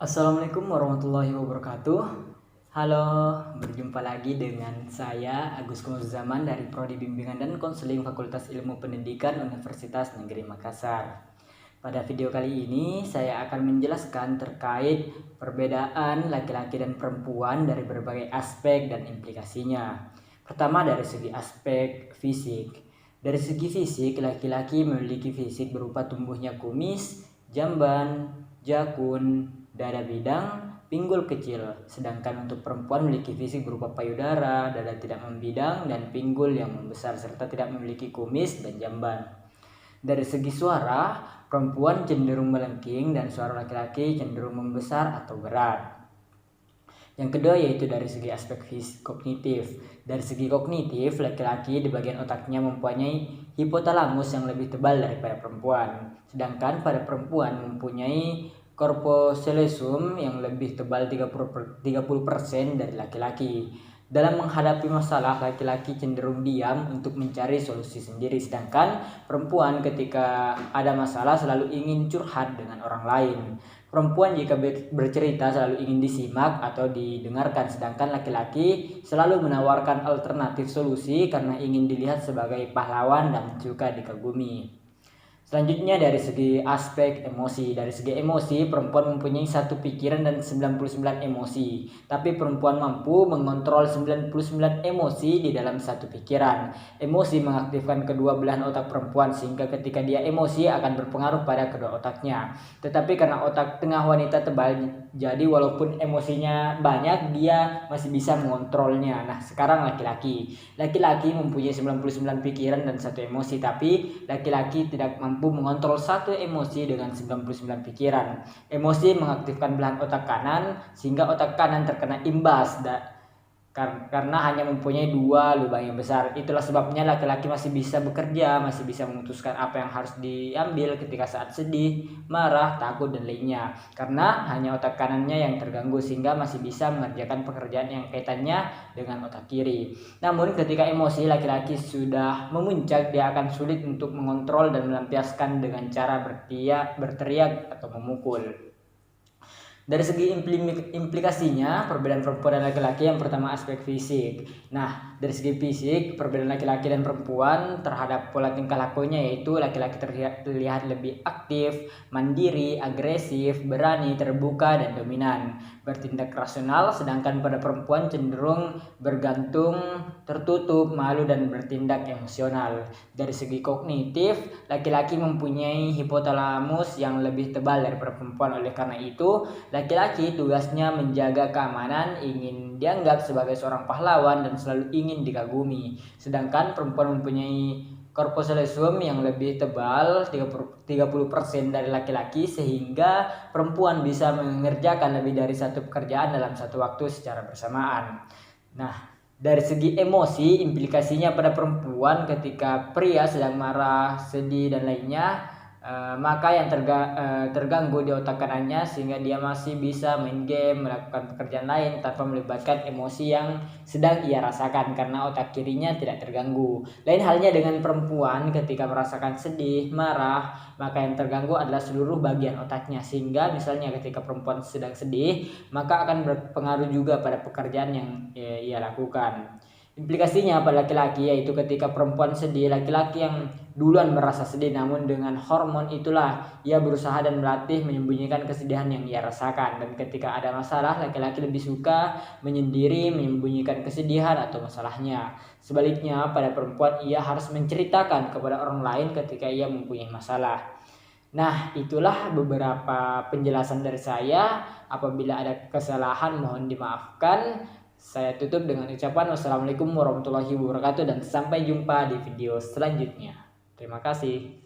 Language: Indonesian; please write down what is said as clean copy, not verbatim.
Assalamualaikum warahmatullahi wabarakatuh. Halo, berjumpa lagi dengan saya Agus Zaman dari Prodi Bimbingan dan Konseling Fakultas Ilmu Pendidikan Universitas Negeri Makassar. Pada video kali ini saya akan menjelaskan terkait perbedaan laki-laki dan perempuan dari berbagai aspek dan implikasinya. Pertama, dari segi aspek fisik. Dari segi fisik, laki-laki memiliki fisik berupa tumbuhnya kumis, jamban, jakun, dada bidang, pinggul kecil. Sedangkan untuk perempuan memiliki fisik berupa payudara, dada tidak membidang, dan pinggul yang membesar serta tidak memiliki kumis dan jamban. Dari segi suara, perempuan cenderung melengking dan suara laki-laki cenderung membesar atau berat. Yang kedua yaitu dari segi aspek kognitif. Dari segi kognitif, laki-laki di bagian otaknya mempunyai hipotalamus yang lebih tebal daripada perempuan. Sedangkan pada perempuan mempunyai corpus callosum yang lebih tebal 30% dari laki-laki. Dalam menghadapi masalah, laki-laki cenderung diam untuk mencari solusi sendiri, sedangkan perempuan ketika ada masalah selalu ingin curhat dengan orang lain. Perempuan jika bercerita selalu ingin disimak atau didengarkan, sedangkan laki-laki selalu menawarkan alternatif solusi karena ingin dilihat sebagai pahlawan dan suka dikagumi. Selanjutnya dari segi aspek emosi. Dari segi emosi, perempuan mempunyai satu pikiran dan 99 emosi. Tapi perempuan mampu mengontrol 99 emosi di dalam satu pikiran. Emosi mengaktifkan kedua belahan otak perempuan sehingga ketika dia emosi akan berpengaruh pada kedua otaknya. Tetapi karena otak tengah wanita tebal, jadi walaupun emosinya banyak, dia masih bisa mengontrolnya. Nah, sekarang laki-laki. Laki-laki mempunyai 99 pikiran dan satu emosi, tapi laki-laki tidak mampu mengontrol satu emosi dengan 99 pikiran. Emosi mengaktifkan belahan otak kanan sehingga otak kanan terkena imbas karena hanya mempunyai dua lubang yang besar. Itulah sebabnya laki-laki masih bisa bekerja, masih bisa memutuskan apa yang harus diambil ketika saat sedih, marah, takut, dan lainnya. Karena hanya otak kanannya yang terganggu sehingga masih bisa mengerjakan pekerjaan yang kaitannya dengan otak kiri. Namun ketika emosi laki-laki sudah memuncak, dia akan sulit untuk mengontrol dan melampiaskan dengan cara berteriak atau memukul. Dari segi implikasinya, perbedaan perempuan dan laki-laki, yang pertama aspek fisik. Nah, dari segi fisik, perbedaan laki-laki dan perempuan terhadap pola tingkah lakunya yaitu laki-laki terlihat lebih aktif, mandiri, agresif, berani, terbuka, dan dominan, bertindak rasional, sedangkan pada perempuan cenderung bergantung, tertutup, malu, dan bertindak emosional. Dari segi kognitif, laki-laki mempunyai hipotalamus yang lebih tebal daripada perempuan. Oleh karena itu, laki-laki tugasnya menjaga keamanan, ingin dianggap sebagai seorang pahlawan, dan selalu ingin dikagumi. Sedangkan perempuan mempunyai corpus callosum yang lebih tebal 30% dari laki-laki, sehingga perempuan bisa mengerjakan lebih dari satu pekerjaan dalam satu waktu secara bersamaan. Nah, dari segi emosi, implikasinya pada perempuan ketika pria sedang marah, sedih, dan lainnya, maka yang terganggu di otak kanannya sehingga dia masih bisa main game, melakukan pekerjaan lain tanpa melibatkan emosi yang sedang ia rasakan karena otak kirinya tidak terganggu. Lain halnya dengan perempuan ketika merasakan sedih, marah, maka yang terganggu adalah seluruh bagian otaknya, sehingga misalnya ketika perempuan sedang sedih, maka akan berpengaruh juga pada pekerjaan yang ia lakukan. Implikasinya pada laki-laki yaitu ketika perempuan sedih, laki-laki yang duluan merasa sedih, namun dengan hormon itulah ia berusaha dan melatih menyembunyikan kesedihan yang ia rasakan. Dan ketika ada masalah, laki-laki lebih suka menyendiri, menyembunyikan kesedihan atau masalahnya. Sebaliknya pada perempuan, ia harus menceritakan kepada orang lain ketika ia mempunyai masalah. Nah, itulah beberapa penjelasan dari saya. Apabila ada kesalahan mohon dimaafkan. Saya tutup dengan ucapan wassalamualaikum warahmatullahi wabarakatuh dan sampai jumpa di video selanjutnya. Terima kasih.